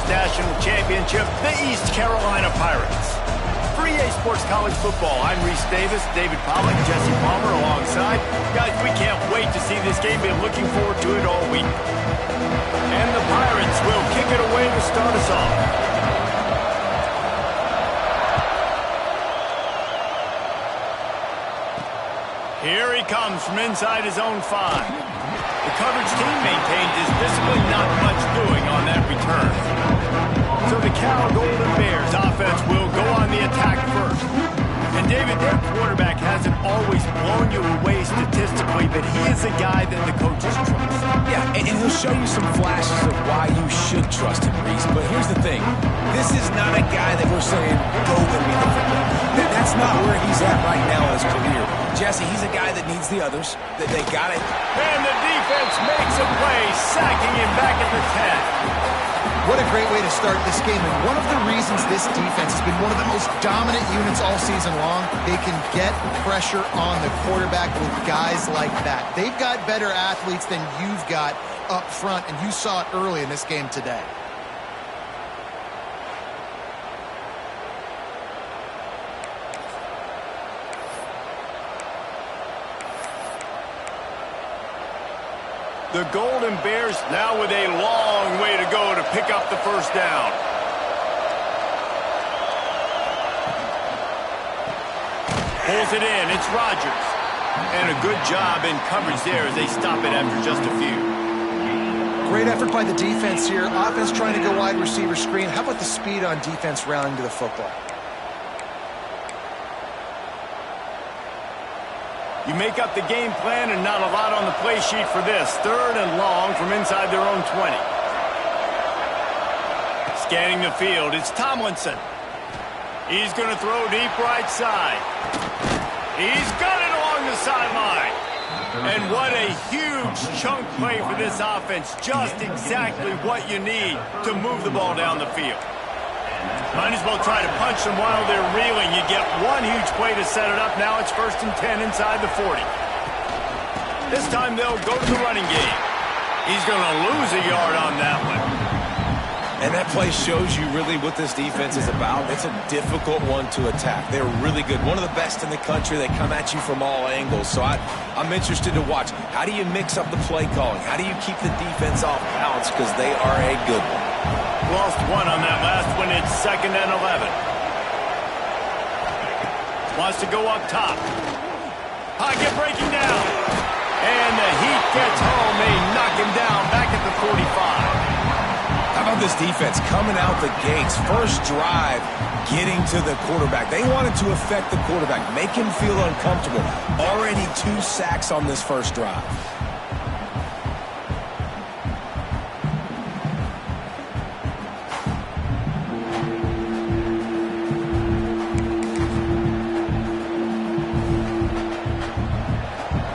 national championship, the East Carolina Pirates. For EA Sports College Football, I'm Reese Davis, David Pollack, Jesse Palmer alongside. Guys, we can't wait to see this game. Been looking forward to it all week. And the Pirates will kick it away to start us off. Here he comes from inside his own 5. The coverage team maintained his discipline, not much doing on that return. So the Cal Golden Bears offense will go on the attack first. And David, their quarterback hasn't always blown you away statistically, but he is a guy that the coaches trust. Yeah, and he'll show you some flashes of why you should trust him, Reese. But here's the thing. This is not a guy that we're saying, go and be the football. That's not where he's at right now in his career. Jesse, he's a guy that needs the others. That they got it. And the defense makes a play, sacking him back at the 10. What a great way to start this game. And one of the reasons this defense has been one of the most dominant units all season long, they can get pressure on the quarterback with guys like that. They've got better athletes than you've got up front, and you saw it early in this game today. The Golden Bears now with a long way to go to pick up the first down. Pulls it in. It's Rodgers. And a good job in coverage there as they stop it after just a few. Great effort by the defense here. Offense trying to go wide receiver screen. How about the speed on defense rallying to the football? You make up the game plan and not a lot on the play sheet for this. 3rd and long from inside their own 20. Scanning the field, it's Tomlinson. He's going to throw deep right side. He's got it along the sideline. And what a huge chunk play for this offense. Just exactly what you need to move the ball down the field. Might as well try to punch them while they're reeling. You get one huge play to set it up. Now it's 1st and 10 inside the 40. This time they'll go to the running game. He's going to lose a yard on that one. And that play shows you really what this defense is about. It's a difficult one to attack. They're really good. One of the best in the country. They come at you from all angles. So I'm interested to watch. How do you mix up the play calling? How do you keep the defense off balance? Because they are a good one. Lost one on that last one. It's 2nd and 11. Wants to go up top. Pocket breaking down. And the heat gets home. They knock him down back at the 45. How about this defense coming out the gates? First drive, getting to the quarterback. They wanted to affect the quarterback, make him feel uncomfortable. Already 2 sacks on this first drive.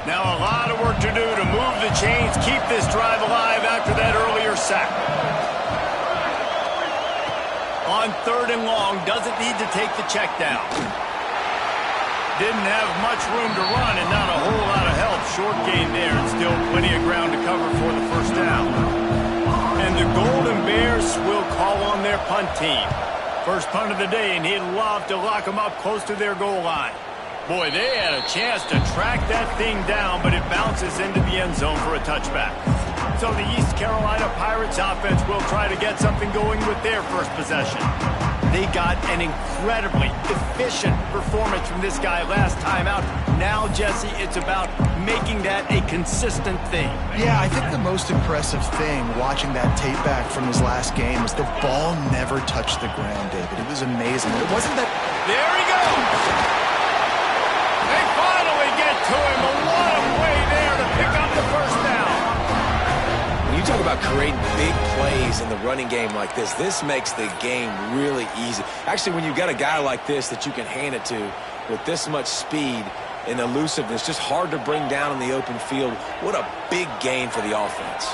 Now a lot of work to do to move the chains, keep this drive alive after that earlier sack. On 3rd and long, doesn't need to take the check down. Didn't have much room to run and not a whole lot of help. Short gain there and still plenty of ground to cover for the first down. And the Golden Bears will call on their punt team. First punt of the day, and he'd love to lock them up close to their goal line. Boy, they had a chance to track that thing down, but it bounces into the end zone for a touchback. So the East Carolina Pirates offense will try to get something going with their first possession. They got an incredibly efficient performance from this guy last time out. Now, Jesse, it's about making that a consistent thing. Yeah, I think the most impressive thing watching that tape back from his last game is the ball never touched the ground, David. It was amazing. It wasn't that... There he goes! They finally get to him. A lot of play there to pick up the first down. When you talk about creating big plays in the running game like this makes the game really easy. Actually, when you've got a guy like this that you can hand it to with this much speed and elusiveness, just hard to bring down in the open field. What a big gain for the offense.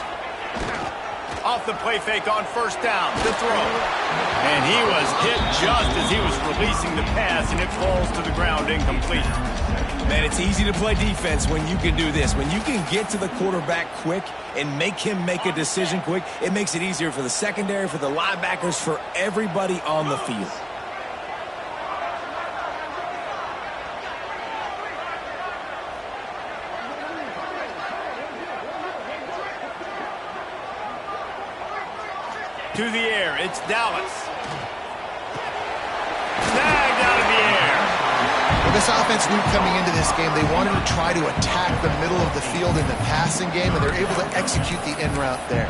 Off the play fake on first down, the throw. And he was hit just as he was releasing the pass, and it falls to the ground incomplete. Man, it's easy to play defense when you can do this. When you can get to the quarterback quick and make him make a decision quick, it makes it easier for the secondary, for the linebackers, for everybody on the field. To the air, it's Dallas. Snagged out of the air. Well, this offense knew coming into this game they wanted to try to attack the middle of the field in the passing game, and they're able to execute the in route there.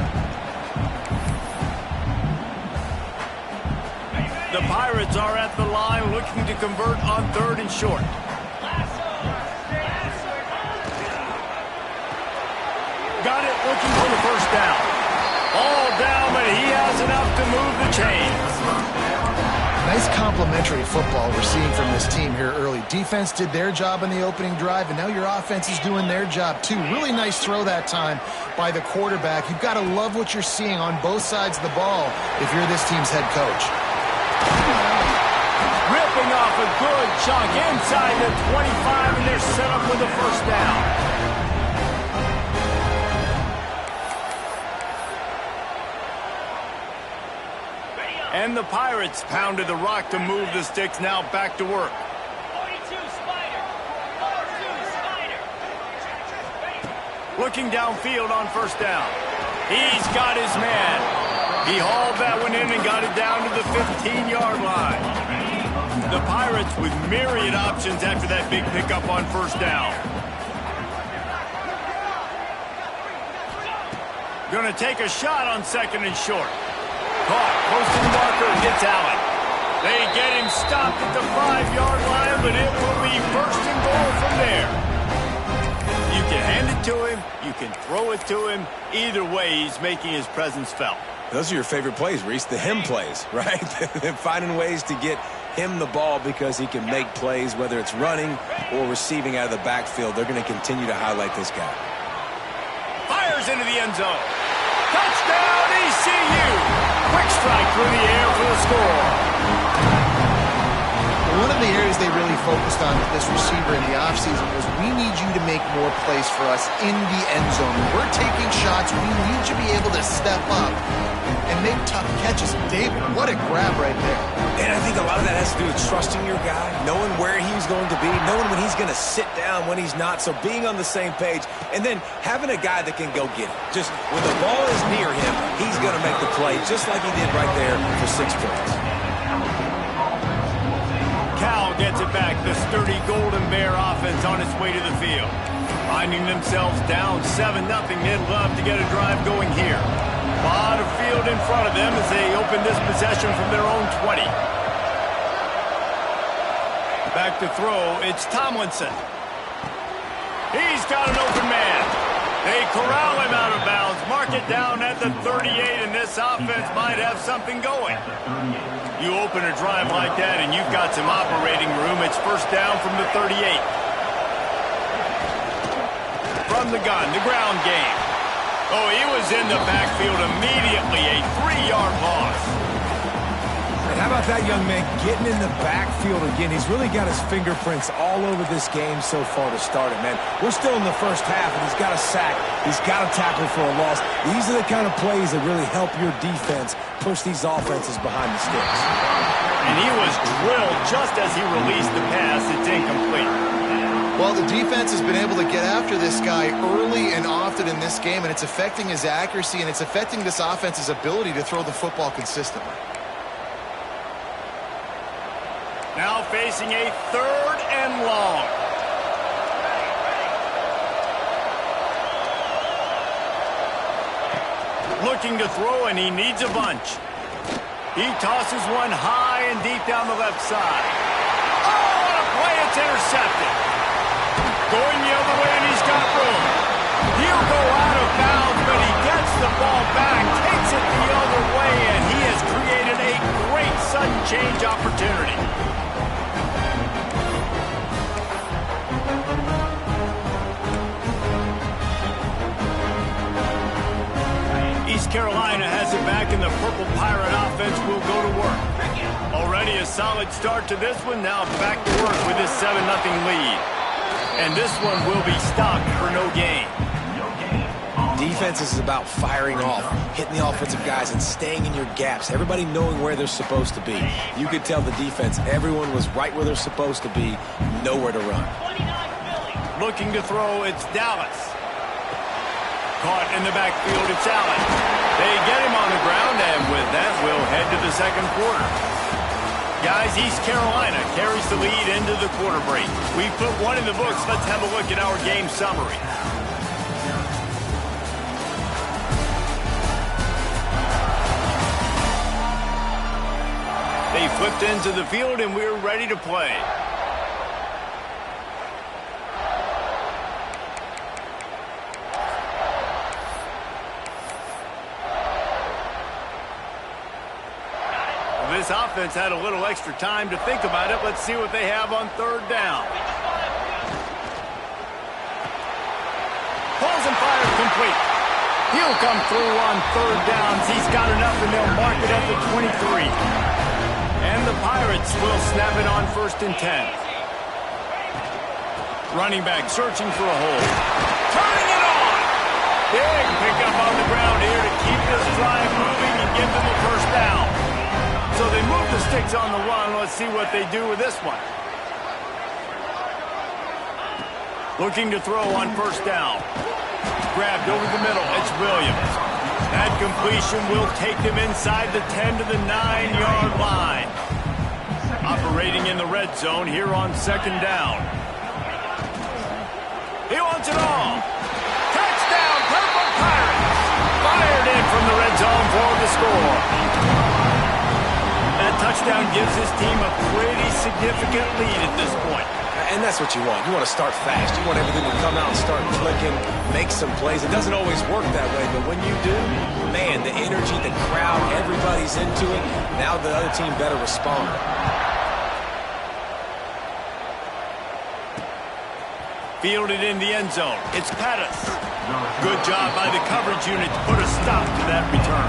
The Pirates are at the line looking to convert on 3rd and short. Got it, looking for the first down. All down, but he has enough to move the chains. Nice complementary football we're seeing from this team here early. Defense did their job in the opening drive, and now your offense is doing their job too. Really nice throw that time by the quarterback. You've got to love what you're seeing on both sides of the ball if you're this team's head coach. Ripping off a good chunk inside the 25, and they're set up with a first down. And the Pirates pounded the rock to move the sticks, now back to work. 42 Spider. 42 Spider. Looking downfield on first down. He's got his man. He hauled that one in and got it down to the 15-yard line. The Pirates with myriad options after that big pickup on first down. Gonna take a shot on 2nd and short. Caught, posting marker, gets Allen. They get him stopped at the 5-yard line, but it will be 1st and goal from there. You can hand it to him, you can throw it to him. Either way, he's making his presence felt. Those are your favorite plays, Reese, the him plays, right? Finding ways to get him the ball because he can make plays, whether it's running or receiving out of the backfield. They're going to continue to highlight this guy. Fires into the end zone. Touchdown, ECU! Quick strike through the air for the score. One of the areas they really focused on with this receiver in the offseason was we need you to make more plays for us in the end zone. When we're taking shots, we need you to be able to step up and make tough catches. David, what a grab right there. And I think a lot of that has to do with trusting your guy, knowing where he's going to be, knowing when he's going to sit down, when he's not, so being on the same page, and then having a guy that can go get it. Just when the ball is near him, he's going to make the play, just like he did right there for 6 points. Cal gets it back. The sturdy Golden Bear offense on its way to the field. Finding themselves down 7-0, they'd love to get a drive going here. A lot of field in front of them as they open this possession from their own 20. Back to throw, it's Tomlinson. He's got an open man. They corral him out of bounds, mark it down at the 38, and this offense might have something going. You open a drive like that and you've got some operating room. It's first down from the 38. From the gun, the ground game. Oh, he was in the backfield immediately, a 3-yard loss. And how about that young man getting in the backfield again? He's really got his fingerprints all over this game so far to start it, man. We're still in the first half, and he's got a sack. He's got a tackle for a loss. These are the kind of plays that really help your defense push these offenses behind the sticks. And he was drilled just as he released the pass. It's incomplete. Well, the defense has been able to get after this guy early and often in this game, and it's affecting his accuracy, and it's affecting this offense's ability to throw the football consistently. Now facing a 3rd and long. Looking to throw, and he needs a bunch. He tosses one high and deep down the left side. Oh, what a play! It's intercepted. Going the other way, and he's got room. He'll go out of bounds, but he gets the ball back, takes it the other way, and he has created a great sudden change opportunity. East Carolina has it back, and the Purple Pirate offense will go to work. Already a solid start to this one. Now back to work with this 7-0 lead. And this one will be stopped for no gain. Defense is about firing off, hitting the offensive guys and staying in your gaps. Everybody knowing where they're supposed to be. You could tell the defense, everyone was right where they're supposed to be, nowhere to run. Looking to throw, it's Dallas. Caught in the backfield, it's Allen. They get him on the ground, and with that, we'll head to the second quarter. Guys, East Carolina carries the lead into the quarter break. We put one in the books. Let's have a look at our game summary. They flipped into the field, and we're ready to play. This offense had a little extra time to think about it. Let's see what they have on third down. Pulls and fires complete. He'll come through on third downs. He's got enough, and they'll mark it at the 23. And the Pirates will snap it on 1st and 10. Running back searching for a hole. Turning it on! Big pickup on the ground here to keep this drive moving and give them a first down. So they move the sticks on the run. Let's see what they do with this one. Looking to throw on 1st down. Grabbed over the middle. It's Williams. That completion will take them inside the 10 to the 9-yard line. Operating in the red zone here on 2nd down. He wants it all. Touchdown, Purple Pirates. Fired in from the red zone for the score. That touchdown gives his team a pretty significant lead at this point. And that's what you want. You want to start fast. You want everything to come out and start clicking, make some plays. It doesn't always work that way, but when you do, man, the energy, the crowd, everybody's into it. Now the other team better respond. Fielded in the end zone. It's Pettis. Good job by the coverage unit to put a stop to that return.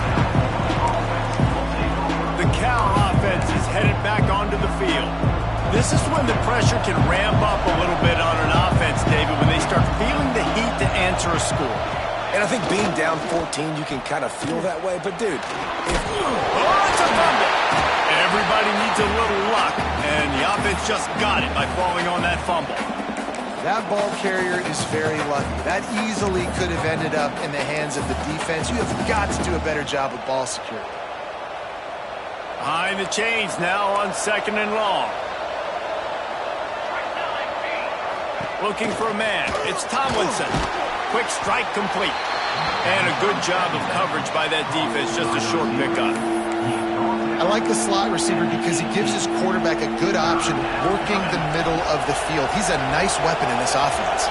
The Cal offense is headed back onto the field. This is when the pressure can ramp up a little bit on an offense, David, when they start feeling the heat to answer a score. And I think being down 14, you can kind of feel that way. But, dude, it's a fumble. Everybody needs a little luck, and the offense just got it by falling on that fumble. That ball carrier is very lucky. That easily could have ended up in the hands of the defense. You have got to do a better job with ball security. Behind the chains now on 2nd and long. Looking for a man. It's Tomlinson. Quick strike complete. And a good job of coverage by that defense. Just a short pickup. I like the slot receiver because he gives his quarterback a good option working the middle of the field. He's a nice weapon in this offense.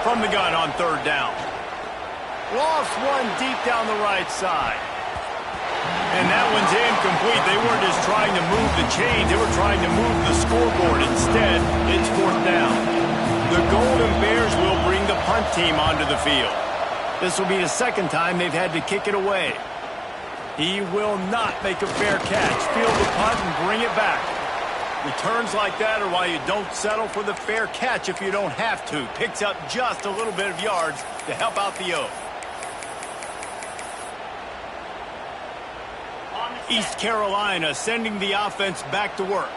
From the gun on 3rd down. Lost one deep down the right side. And that one's incomplete. They weren't just trying to move the chains. They were trying to move the scoreboard. Instead, it's 4th down. The Golden Bears will bring the punt team onto the field. This will be the 2nd time they've had to kick it away. He will not make a fair catch. Field the punt and bring it back. Returns like that are why you don't settle for the fair catch if you don't have to. Picks up just a little bit of yards to help out the O. East Carolina sending the offense back to work.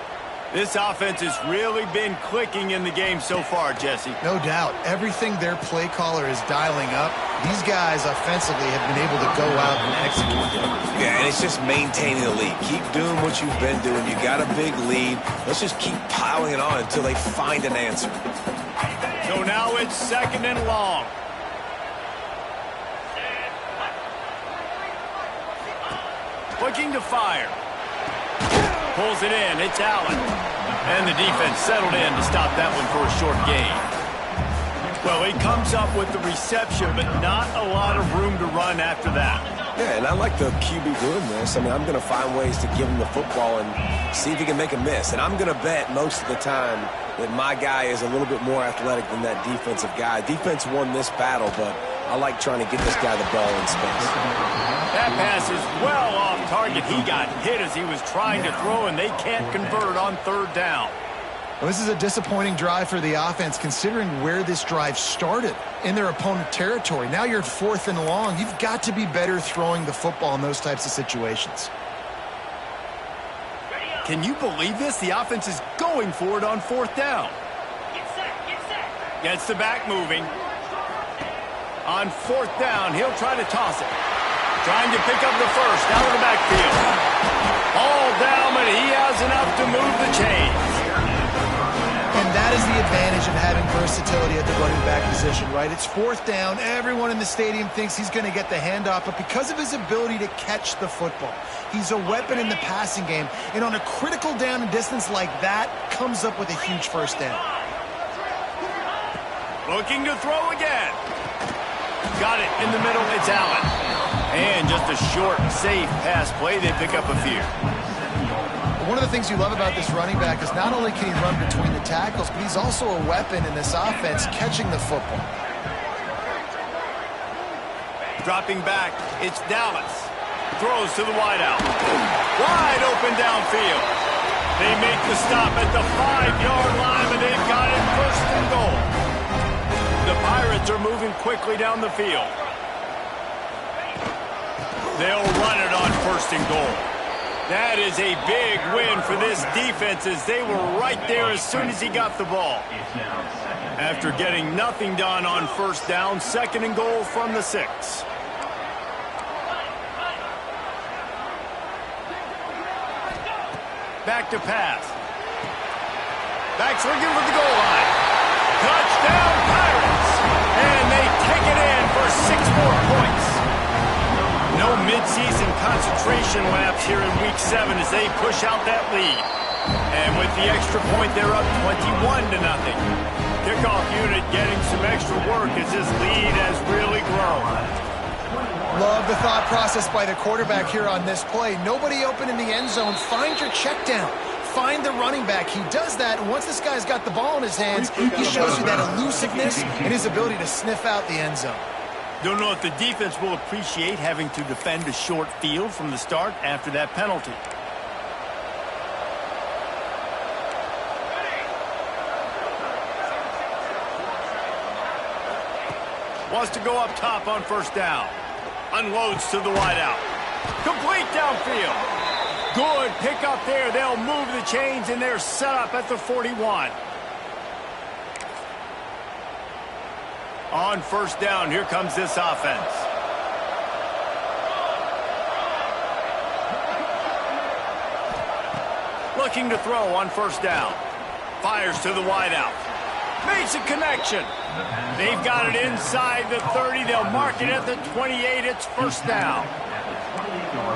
This offense has really been clicking in the game so far, Jesse. No doubt. Everything their play caller is dialing up, these guys offensively have been able to go out and execute. Yeah, and it's just maintaining the lead. Keep doing what you've been doing. You got a big lead. Let's just keep piling it on until they find an answer. So now it's 2nd and long. Looking to fire. Pulls it in. It's Allen. And the defense settled in to stop that one for a short gain. Well, he comes up with the reception, but not a lot of room to run after that. Yeah, and I like the QB doing this. I mean, I'm going to find ways to give him the football and see if he can make a miss. And I'm going to bet most of the time that my guy is a little bit more athletic than that defensive guy. Defense won this battle, but I like trying to get this guy the ball in space. That pass is well off target. He got hit as he was trying to throw, and they can't convert on 3rd down. Well, this is a disappointing drive for the offense considering where this drive started, in their opponent territory. Now you're at 4th and long. You've got to be better throwing the football in those types of situations. Can you believe this? The offense is going for it on 4th down. Get set, get set. Gets the back moving. On 4th down, he'll try to toss it. Trying to pick up the first out of the backfield. All down, but he has enough to move the chains. And that is the advantage of having versatility at the running back position, right? It's 4th down. Everyone in the stadium thinks he's going to get the handoff, but because of his ability to catch the football, he's a weapon in the passing game. And on a critical down and distance like that, comes up with a huge first down. Looking to throw again. Got it in the middle. It's Allen. And just a short, safe pass play. They pick up a few. One of the things you love about this running back is not only can he run between the tackles, but he's also a weapon in this offense catching the football. Dropping back, it's Dallas. Throws to the wideout. Wide open downfield. They make the stop at the 5-yard line, but they've got it 1st and goal. The Pirates are moving quickly down the field. They'll run it on 1st and goal. That is a big win for this defense as they were right there as soon as he got the ball. After getting nothing done on 1st down, 2nd and goal from the 6. Back to pass. Back swinging for the goal line. Touchdown Pirates! And they take it in for 6 more points. No midseason concentration laps here in Week 7 as they push out that lead. And with the extra point, they're up 21-0. Kickoff unit getting some extra work as this lead has really grown. Love the thought process by the quarterback here on this play. Nobody open in the end zone. Find your check down. Find the running back. He does that, and once this guy's got the ball in his hands, he shows you that elusiveness and his ability to sniff out the end zone. Don't know if the defense will appreciate having to defend a short field from the start after that penalty. Wants to go up top on 1st down. Unloads to the wideout. Complete downfield. Good pick up there. They'll move the chains, and they're set up at the 41. On 1st down, here comes this offense. Looking to throw on 1st down. Fires to the wideout. Makes a connection. They've got it inside the 30. They'll mark it at the 28. It's 1st down.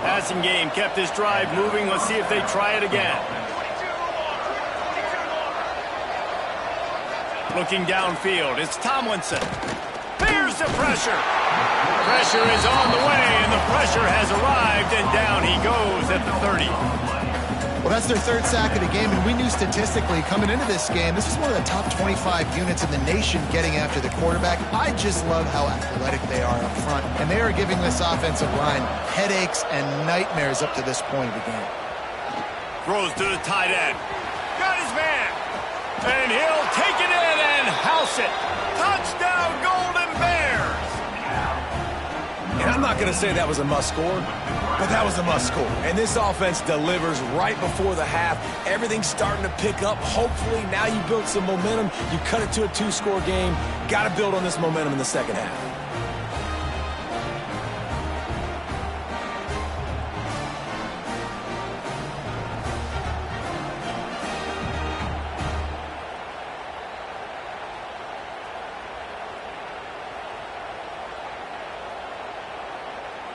Passing game kept this drive moving. Let's see if they try it again. Looking downfield, it's Tomlinson. Fears the pressure. Pressure is on the way, and the pressure has arrived, and down he goes at the 30. Well, that's their 3rd sack of the game, and we knew statistically coming into this game, this is one of the top 25 units in the nation getting after the quarterback. I just love how athletic they are up front, and they are giving this offensive line headaches and nightmares up to this point of the game. Throws to the tight end. Got his man. And he'll take it in and house it. Touchdown, Golden Bears! And I'm not going to say that was a must-score, but that was a must-score. And this offense delivers right before the half. Everything's starting to pick up. Hopefully, now you build some momentum. You cut it to a 2-score game. Got to build on this momentum in the 2nd half.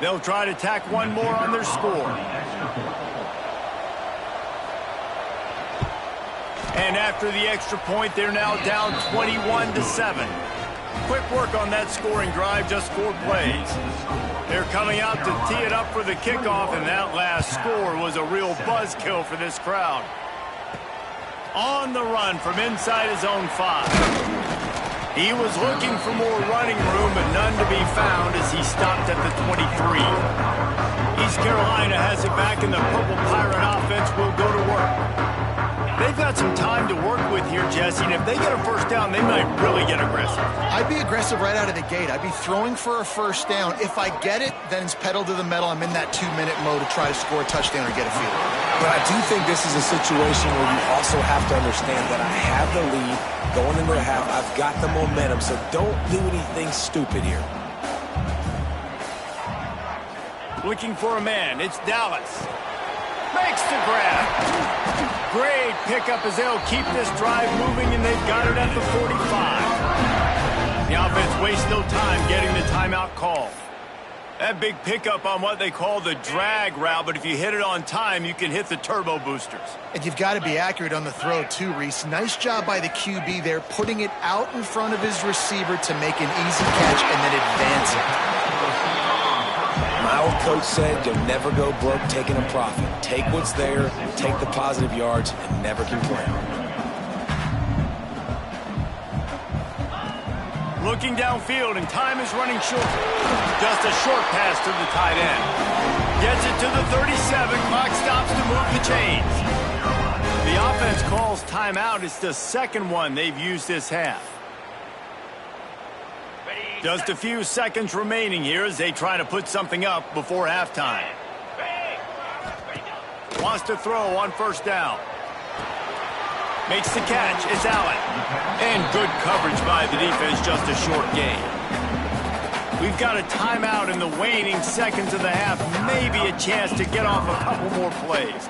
They'll try to tack one more on their score. And after the extra point, they're now down 21-7. Quick work on that scoring drive, just 4 plays. They're coming out to tee it up for the kickoff, and that last score was a real buzzkill for this crowd. On the run from inside his own 5. He was looking for more running room, but none to be found as he stopped at the 23. East Carolina has it back, and the Purple Pirate offense will go to work. They've got some time to work with here, Jesse, and if they get a first down, they might really get aggressive. I'd be aggressive right out of the gate. I'd be throwing for a first down. If I get it, then it's pedal to the metal. I'm in that 2-minute mode to try to score a touchdown or get a field goal. But I do think this is a situation where you also have to understand that I have the lead going into the half. I've got the momentum, so don't do anything stupid here. Looking for a man. It's Dallas. Makes the grab. Great pickup as they'll keep this drive moving, and they've got it at the 45. The offense wastes no time getting the timeout call. That big pickup on what they call the drag route, but if you hit it on time, you can hit the turbo boosters. And you've got to be accurate on the throw, too, Reese. Nice job by the QB there, putting it out in front of his receiver to make an easy catch and then advance it. My old coach said you'll never go broke taking a profit. Take what's there, take the positive yards, and never complain. Looking downfield, and time is running short. Just a short pass to the tight end. Gets it to the 37. Clock stops to move the chains. The offense calls timeout. It's the second one they've used this half. Just a few seconds remaining here as they try to put something up before halftime. Wants to throw on first down. Makes the catch. It's Allen. And good coverage by the defense, just a short gain. We've got a timeout in the waning seconds of the half. Maybe a chance to get off a couple more plays.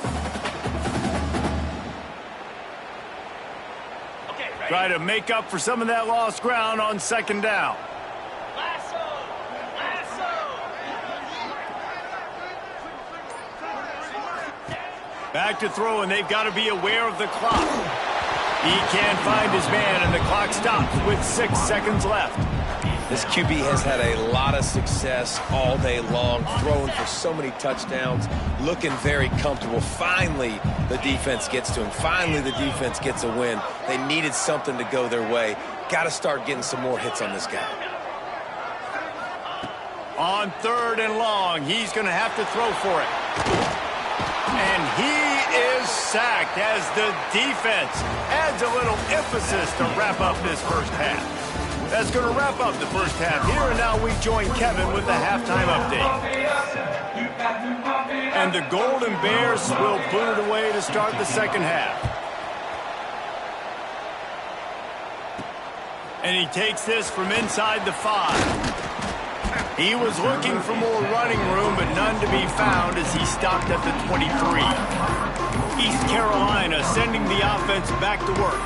Try to make up for some of that lost ground on second down. Back to throw, and they've got to be aware of the clock. He can't find his man, and the clock stops with 6 seconds left. This QB has had a lot of success all day long, throwing for so many touchdowns, looking very comfortable. Finally, the defense gets to him. Finally, the defense gets a win. They needed something to go their way. Got to start getting some more hits on this guy. On 3rd and long, he's going to have to throw for it. And he is sacked as the defense adds a little emphasis to wrap up this first half. That's going to wrap up the first half here, and now we join Kevin with the halftime update. And the Golden Bears will boot it away to start the second half. And he takes this from inside the 5. He was looking for more running room, but none to be found as he stopped at the 23. East Carolina sending the offense back to work.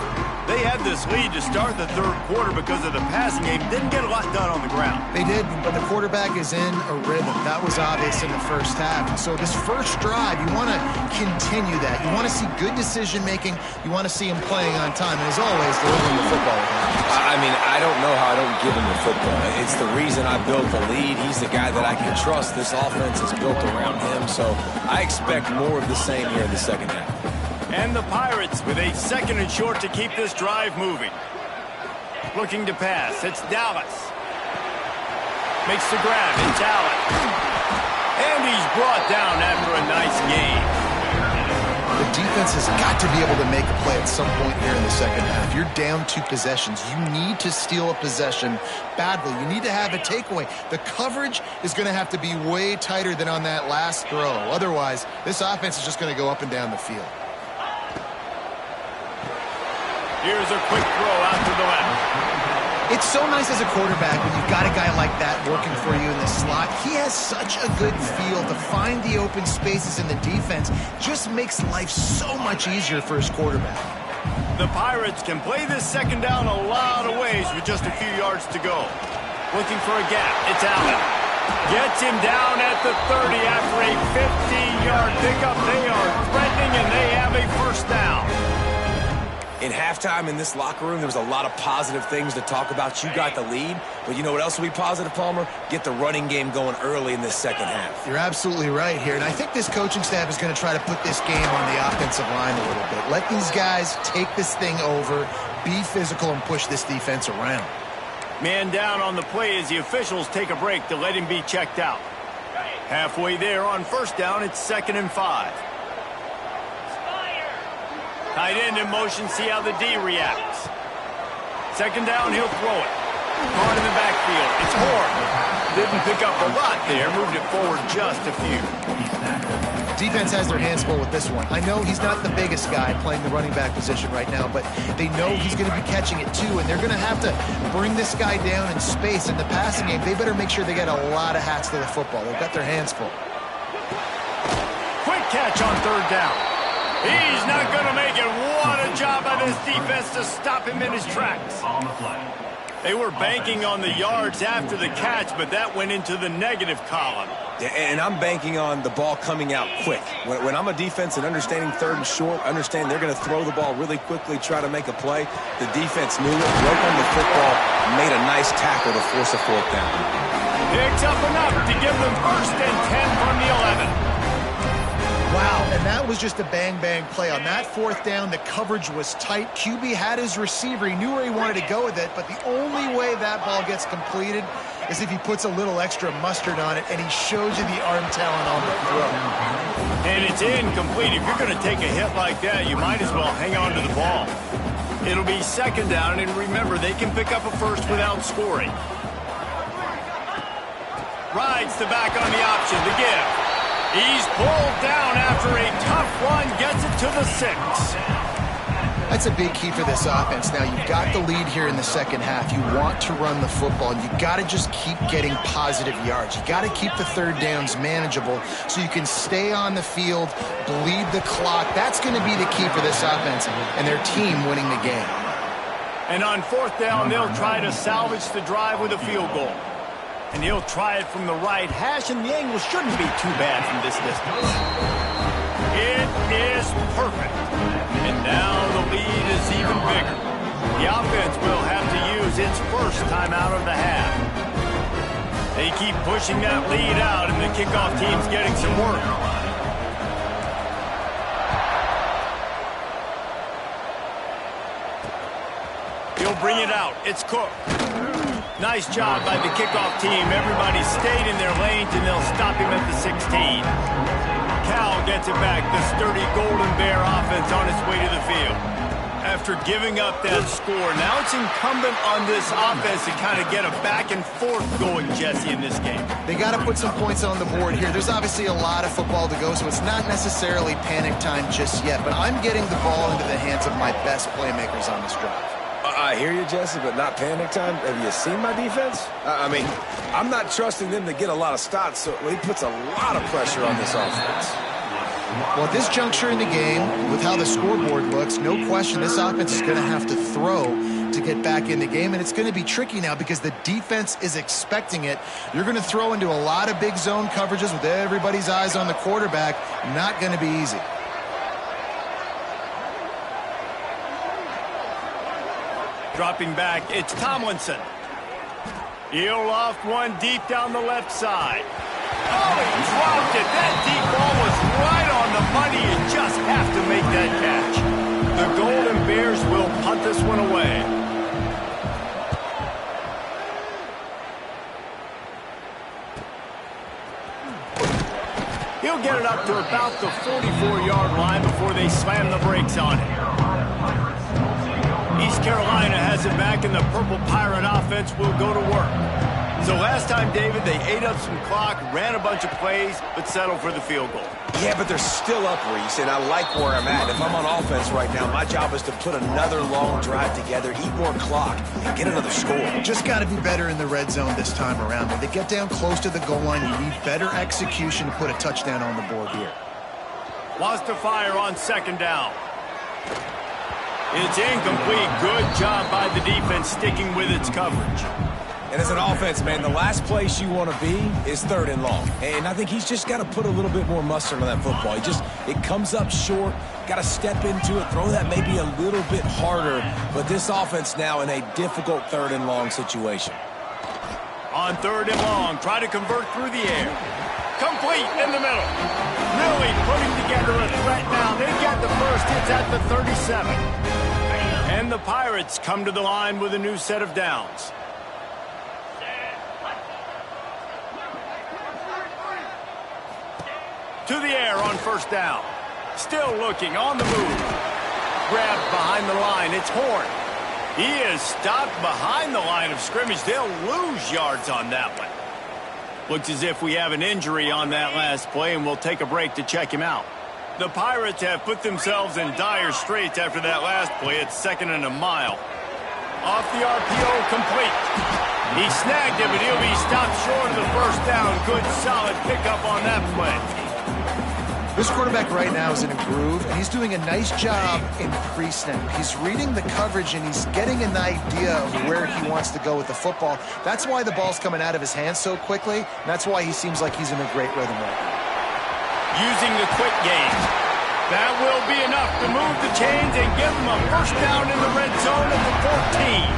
They had this lead to start the third quarter because of the passing game. Didn't get a lot done on the ground. They did, but the quarterback is in a rhythm. That was obvious in the first half. And so this first drive, you want to continue that. You want to see good decision-making. You want to see him playing on time. And as always, delivering the football. I mean, I don't know how I don't give him the football. It's the reason I built the lead. He's the guy that I can trust. This offense is built around him. So I expect more of the same here in the second half. And the Pirates with a 2nd and short to keep this drive moving. Looking to pass. It's Dallas. Makes the grab. It's Allen. And he's brought down after a nice gain. The defense has got to be able to make a play at some point here in the second half. You're down 2 possessions. You need to steal a possession badly. You need to have a takeaway. The coverage is going to have to be way tighter than on that last throw. Otherwise, this offense is just going to go up and down the field. Here's a quick throw out to the left. It's so nice as a quarterback when you've got a guy like that working for you in the slot. He has such a good feel to find the open spaces in the defense. Just makes life so much easier for his quarterback. The Pirates can play this second down a lot of ways with just a few yards to go. Looking for a gap. It's Allen. Gets him down at the 30 after a 15-yard pickup. They are threatening, and they have a first down. In halftime in this locker room, there was a lot of positive things to talk about. You got the lead, but you know what else will be positive, Palmer? Get the running game going early in this second half. You're absolutely right here, and I think this coaching staff is going to try to put this game on the offensive line a little bit. Let these guys take this thing over, be physical, and push this defense around. Man down on the play as the officials take a break to let him be checked out. Halfway there on first down, it's 2nd and 5. Tight end in motion, see how the D reacts. Second down, he'll throw it. Caught in the backfield. It's Horn. Didn't pick up a lot there. Moved it forward just a few. Defense has their hands full with this one. I know he's not the biggest guy playing the running back position right now, but they know he's going to be catching it too, and they're going to have to bring this guy down in space. In the passing game, they better make sure they get a lot of hats to the football. They've got their hands full. Quick catch on third down. He's not going to make it. What a job by this defense to stop him in his tracks. On the play. They were banking on the yards after the catch, but that went into the negative column. Yeah, and I'm banking on the ball coming out quick. When I'm a defense and understanding third and short, understand they're going to throw the ball really quickly, try to make a play. The defense knew it, broke on the football, made a nice tackle to force a fourth down. Picks up enough to give them 1st and 10 from the 11. Wow, and that was just a bang-bang play. On that fourth down, the coverage was tight. QB had his receiver. He knew where he wanted to go with it, but the only way that ball gets completed is if he puts a little extra mustard on it, and he shows you the arm talent on the throw. And it's incomplete. If you're going to take a hit like that, you might as well hang on to the ball. It'll be second down, and remember, they can pick up a first without scoring. Rides the back on the option to give. He's pulled down after a tough run, gets it to the 6. That's a big key for this offense. Now, you've got the lead here in the second half. You want to run the football, and you got to just keep getting positive yards. You got to keep the third downs manageable so you can stay on the field, bleed the clock. That's going to be the key for this offense and their team winning the game. And on fourth down, they'll try to salvage the drive with a field goal. And he'll try it from the right hash, and the angle shouldn't be too bad from this distance. It is perfect. And now the lead is even bigger. The offense will have to use its first timeout of the half. They keep pushing that lead out, and the kickoff team's getting some work. He'll bring it out. It's Cook. Nice job by the kickoff team. Everybody stayed in their lanes, and they'll stop him at the 16. Cal gets it back. The sturdy Golden Bear offense on its way to the field. After giving up that score, now it's incumbent on this offense to kind of get a back and forth going, Jesse, in this game. They got to put some points on the board here. There's obviously a lot of football to go, so it's not necessarily panic time just yet, but I'm getting the ball into the hands of my best playmakers on this drive. I hear you, Jesse, but not panic time. Have you seen my defense? I mean, I'm not trusting them to get a lot of stops, so he puts a lot of pressure on this offense. Well, at this juncture in the game, with how the scoreboard looks, no question this offense is going to have to throw to get back in the game, and it's going to be tricky now because the defense is expecting it. You're going to throw into a lot of big zone coverages with everybody's eyes on the quarterback. Not going to be easy. Dropping back, it's Tomlinson. He'll loft one deep down the left side. Oh, he dropped it. That deep ball was right on the money. You just have to make that catch. The Golden Bears will punt this one away. He'll get it up to about the 44-yard line before they slam the brakes on it. East Carolina has it back, and the Purple Pirate offense will go to work. So last time, David, they ate up some clock, ran a bunch of plays, but settled for the field goal. Yeah, but they're still up, Reese, and I like where I'm at. If I'm on offense right now, my job is to put another long drive together, eat more clock, and get another score. Just got to be better in the red zone this time around. When they get down close to the goal line, you need better execution to put a touchdown on the board here. Wants to fire on second down. It's incomplete. Good job by the defense sticking with its coverage. And as an offense, man, the last place you want to be is third and long. And I think he's just got to put a little bit more mustard on that football. It comes up short, got to step into it, throw that maybe a little bit harder. But this offense now in a difficult third and long situation. On third and long, try to convert through the air. Complete in the middle. Really putting together a threat now. They got the first. It's at the 37. And the Pirates come to the line with a new set of downs. To the air on first down. Still looking on the move. grabbed behind the line. It's Horn. He is stopped behind the line of scrimmage. They'll lose yards on that one. Looks as if we have an injury on that last play, and we'll take a break to check him out. The Pirates have put themselves in dire straits after that last play. It's 2nd and a mile. Off the RPO, complete. He snagged it, but he'll be stopped short of the first down. Good, solid pickup on that play. This quarterback right now is in a groove, and he's doing a nice job in pre-snap. He's reading the coverage, and he's getting an idea of where he wants to go with the football. That's why the ball's coming out of his hands so quickly, and that's why he seems like he's in a great rhythm right now. Using the quick game. That will be enough to move the chains and give them a first down in the red zone at the 14.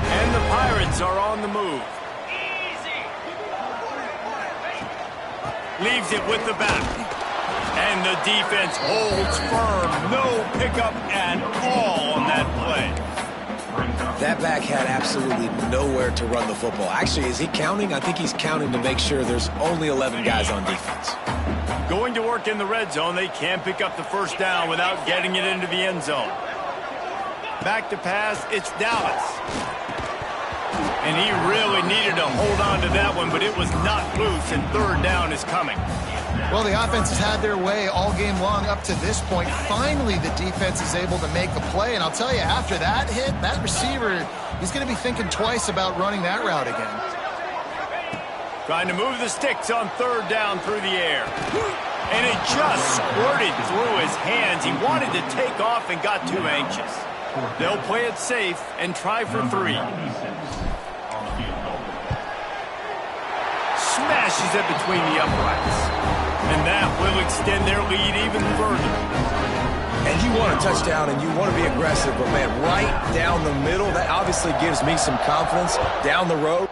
And the Pirates are on the move. Leaves it with the back. And the defense holds firm. No pickup at all on that play. That back had absolutely nowhere to run the football. Actually, is he counting? I think he's counting to make sure there's only 11 guys on defense. Going to work in the red zone. They can't pick up the first down without getting it into the end zone. Back to pass. It's Dallas. And he really needed to hold on to that one, but it was not loose, and 3rd down is coming. Well, the offense has had their way all game long up to this point. Finally, the defense is able to make a play, and I'll tell you, after that hit, that receiver, he's going to be thinking twice about running that route again. Trying to move the sticks on 3rd down through the air. And it just squirted through his hands. He wanted to take off and got too anxious. They'll play it safe and try for 3. Smashes it between the uprights. And that will extend their lead even further. And you want a touchdown and you want to be aggressive, but man, right down the middle, that obviously gives me some confidence down the road.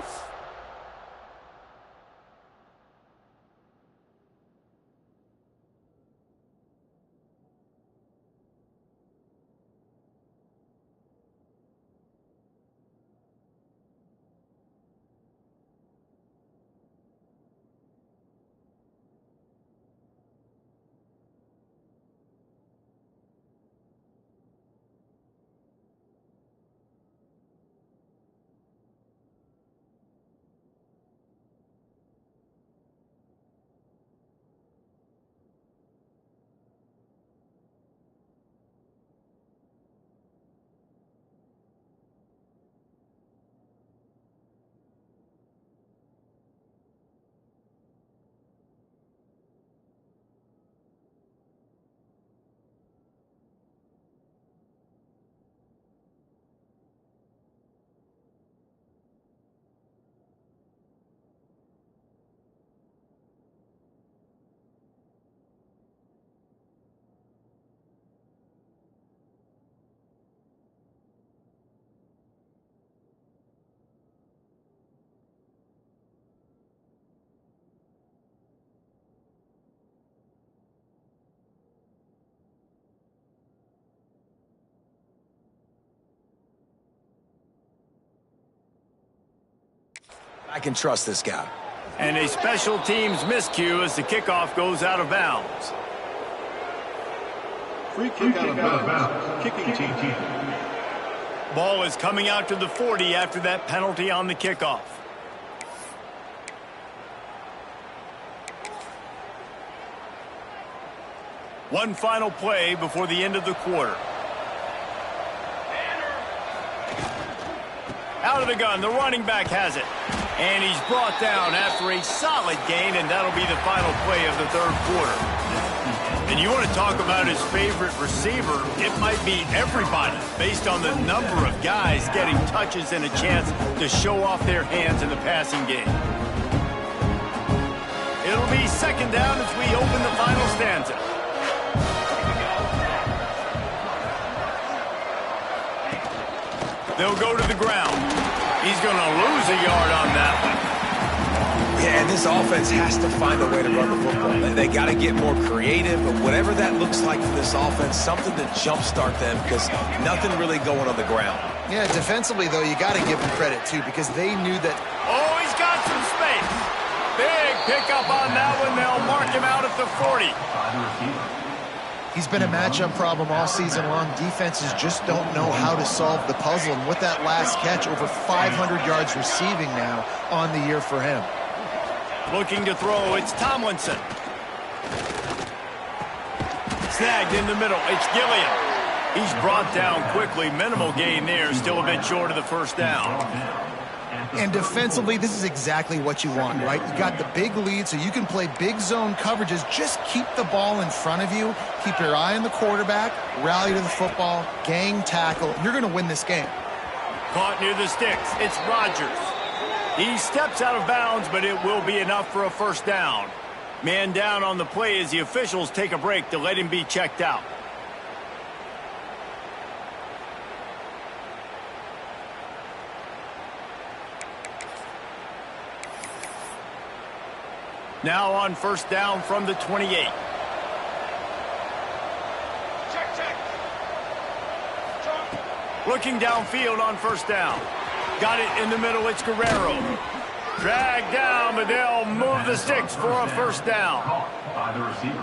I can trust this guy. And a special teams miscue as the kickoff goes out of bounds. Free kick out of bounds. Kicking team. Ball is coming out to the 40 after that penalty on the kickoff. One final play before the end of the quarter. Out of the gun, the running back has it. And he's brought down after a solid gain, and that'll be the final play of the 3rd quarter. And you want to talk about his favorite receiver, it might be everybody, based on the number of guys getting touches and a chance to show off their hands in the passing game. It'll be 2nd down as we open the final stanza. They'll go to the ground. He's going to lose a yard on that one. Yeah, and this offense has to find a way to run the football. They got to get more creative, but whatever that looks like for this offense, something to jumpstart them because nothing really going on the ground. Yeah, defensively, though, you got to give them credit, too, because they knew that. Oh, he's got some space. Big pickup on that one. They'll mark him out at the 40. He's been a matchup problem all season long. Defenses just don't know how to solve the puzzle. And with that last catch, over 500 yards receiving now on the year for him. Looking to throw, it's Tomlinson. Snagged in the middle, it's Gilliam. He's brought down quickly. Minimal gain there, still a bit short of the first down. And defensively, this is exactly what you want, right? You got the big lead, so you can play big zone coverages. Just keep the ball in front of you. Keep your eye on the quarterback. Rally to the football. Gang tackle. You're going to win this game. Caught near the sticks. It's Rodgers. He steps out of bounds, but it will be enough for a first down. Man down on the play as the officials take a break to let him be checked out. Now on first down from the 28. Check. Looking downfield on first down. Got it in the middle, it's Guerrero. Dragged down, but they'll move the sticks for a first down.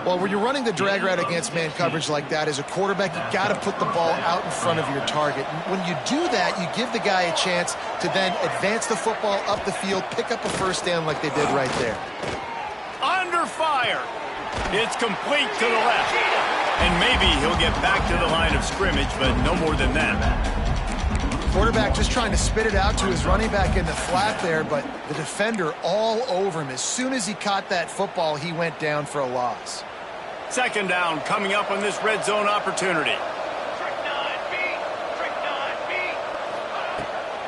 Well, when you're running the drag route against man coverage like that, as a quarterback, you got to put the ball out in front of your target. And when you do that, you give the guy a chance to then advance the football up the field, pick up a first down like they did right there. Under fire. It's complete to the left. And maybe he'll get back to the line of scrimmage, but no more than that. Quarterback just trying to spit it out to his running back in the flat there, but the defender all over him. As soon as he caught that football, he went down for a loss. Second down coming up on this red zone opportunity. Trick 9B.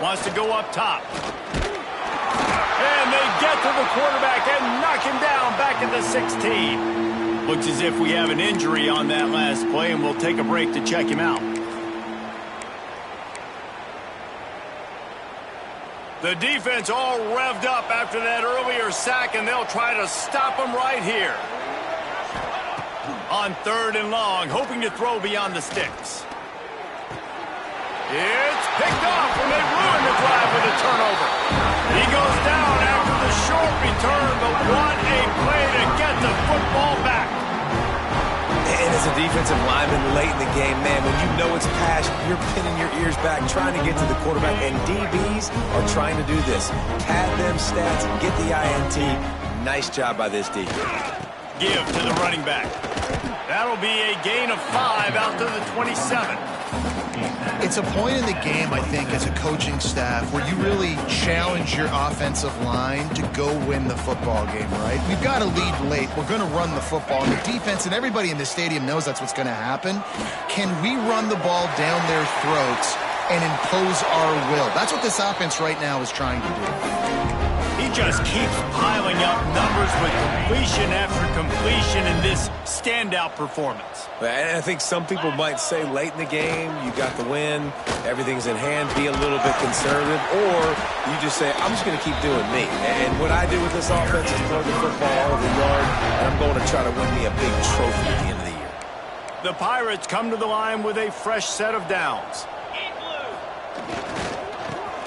Wants to go up top. And they get to the quarterback and knock him down back at the 16. Looks as if we have an injury on that last play, and we'll take a break to check him out. The defense all revved up after that earlier sack, and they'll try to stop him right here. On third and long, hoping to throw beyond the sticks. It's picked off, and they ruin the drive with a turnover. He goes down after the short return, but what a play to get the football back. And as a defensive lineman late in the game, man, when you know it's passed, you're pinning your ears back, trying to get to the quarterback, and DBs are trying to do this. Pad them stats and get the INT. Nice job by this D. Give to the running back. That'll be a gain of 5 out to the 27. It's a point in the game, I think, as a coaching staff where you really challenge your offensive line to go win the football game, right? We've got to lead late. We're going to run the football. And the defense and everybody in the stadium knows that's what's going to happen. Can we run the ball down their throats and impose our will? That's what this offense right now is trying to do. He just keeps piling up numbers with completion after completion in this standout performance. And I think some people might say late in the game, you got the win, everything's in hand, be a little bit conservative, or you just say, I'm just going to keep doing me. And what I do with this offense is throw the football all over the yard, and I'm going to try to win me a big trophy at the end of the year. The Pirates come to the line with a fresh set of downs.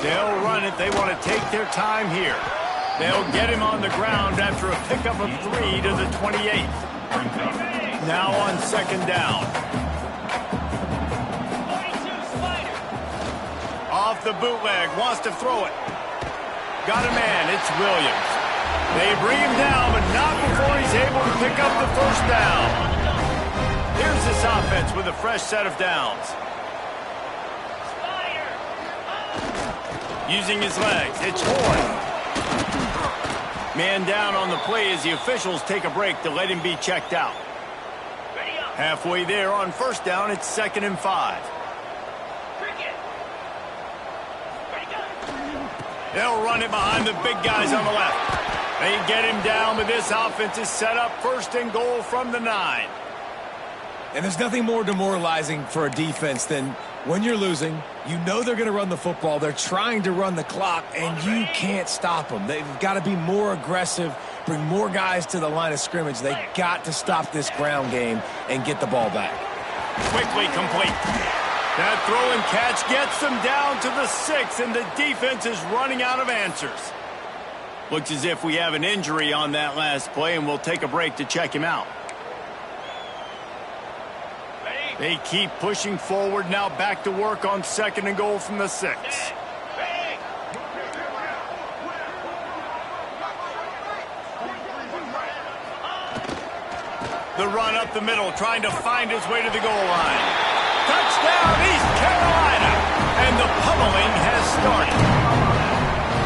They'll run it. They want to take their time here. They'll get him on the ground after a pickup of 3 to the 28th. Now on second down. Off the bootleg, wants to throw it. Got a man, it's Williams. They bring him down, but not before he's able to pick up the first down. Here's this offense with a fresh set of downs. Using his legs, it's Horn. Man down on the play as the officials take a break to let him be checked out. Halfway there on first down, it's 2nd and 5. They'll run it behind the big guys on the left. They get him down, but this offense is set up 1st and goal from the 9. And there's nothing more demoralizing for a defense than when you're losing, you know they're going to run the football, they're trying to run the clock, and you can't stop them. They've got to be more aggressive, bring more guys to the line of scrimmage. They got to stop this ground game and get the ball back. Quickly complete. That throw and catch gets them down to the 6, and the defense is running out of answers. Looks as if we have an injury on that last play, and we'll take a break to check him out. They keep pushing forward. Now back to work on 2nd and goal from the 6. The run up the middle, trying to find his way to the goal line. Touchdown, East Carolina! And the pummeling has started.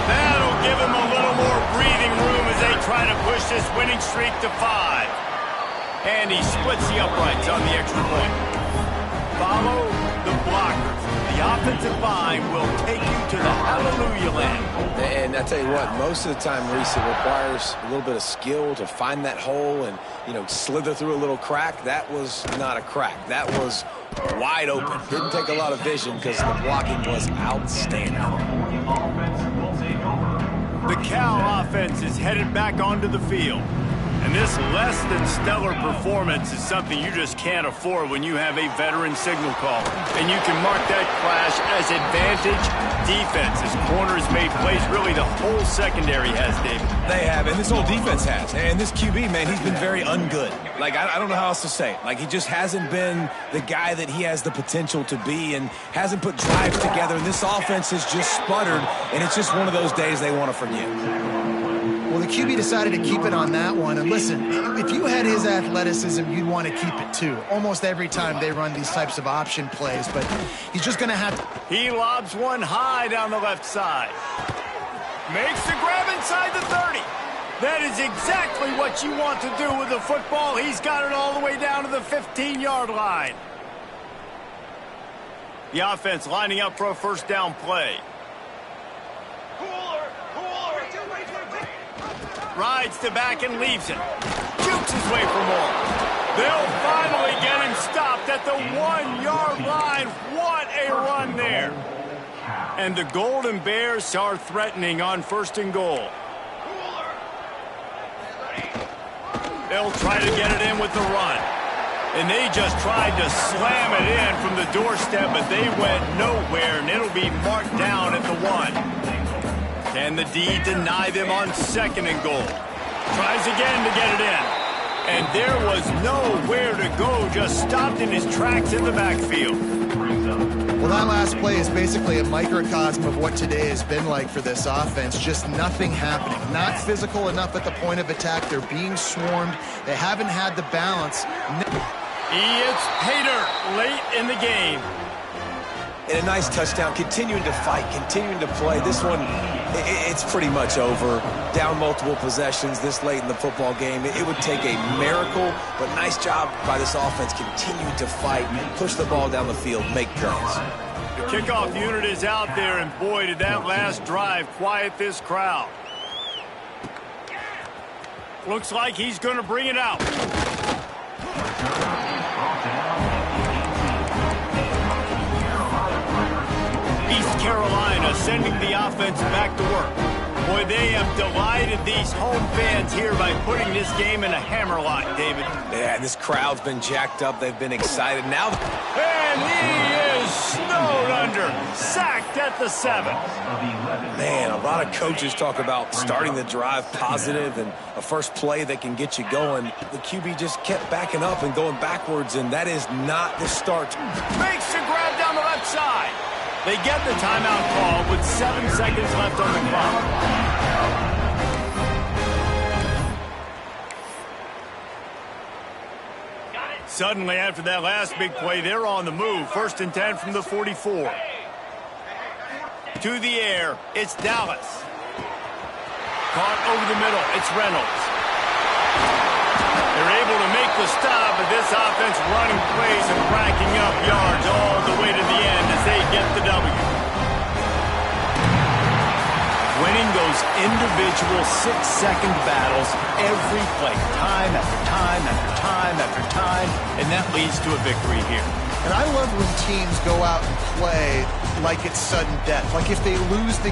That'll give him a little more breathing room as they try to push this winning streak to 5. And he splits the uprights on the extra point. Follow the blockers. The offensive line will take you to the hallelujah land. And I tell you what, most of the time, Reese, it requires a little bit of skill to find that hole and, slither through a little crack. That was not a crack. That was wide open. Didn't take a lot of vision because the blocking was outstanding. The Cal offense is headed back onto the field. And this less than stellar performance is something you just can't afford when you have a veteran signal caller. And you can mark that clash as advantage defense as corners made plays. Really, the whole secondary has, David. They have, and this whole defense has. And this QB, man, he's been very ungood. Like, I don't know how else to say it. Like, he just hasn't been the guy that he has the potential to be and hasn't put drives together. And this offense has just sputtered, and it's just one of those days they want to forget. Well, the QB decided to keep it on that one. And listen, if you had his athleticism, you'd want to keep it too. Almost every time they run these types of option plays, but he's just going to have to. He lobs one high down the left side. Makes the grab inside the 30. That is exactly what you want to do with the football. He's got it all the way down to the 15-yard line. The offense lining up for a first down play. Rides to back and leaves it. Jukes his way for more. They'll finally get him stopped at the 1-yard line. What a run there. And the Golden Bears are threatening on 1st and goal. They'll try to get it in with the run. And they just tried to slam it in from the doorstep, but they went nowhere, and it'll be marked down at the 1. Can the D deny them on 2nd and goal? Tries again to get it in. And there was nowhere to go, just stopped in his tracks in the backfield. Well, that last play is basically a microcosm of what today has been like for this offense. Just nothing happening. Not physical enough at the point of attack. They're being swarmed. They haven't had the balance. It's Pater late in the game. And a nice touchdown, continuing to fight, continuing to play. This one, it's pretty much over. Down multiple possessions this late in the football game. It would take a miracle, but nice job by this offense continuing to fight, push the ball down the field, make plays. The kickoff unit is out there, and boy, did that last drive quiet this crowd. Looks like he's going to bring it out. East Carolina sending the offense back to work. Boy, they have delighted these home fans here by putting this game in a hammerlock, David. Yeah, this crowd's been jacked up. They've been excited. Now, and he is snowed under, sacked at the 7. Man, a lot of coaches talk about starting the drive positive and a first play that can get you going. The QB just kept backing up and going backwards, and that is not the start. Makes the grab down the left side. They get the timeout call with 7 seconds left on the clock. Suddenly, after that last big play, they're on the move. 1st and 10 from the 44. To the air, it's Dallas. Caught over the middle, it's Reynolds. They're able to make the stop, but this offense running plays and racking up yards all the way to the end as they get the W. Winning those individual 6-second battles every play, time after time after time after time, and that leads to a victory here. And I love when teams go out and play like it's sudden death. Like if they lose the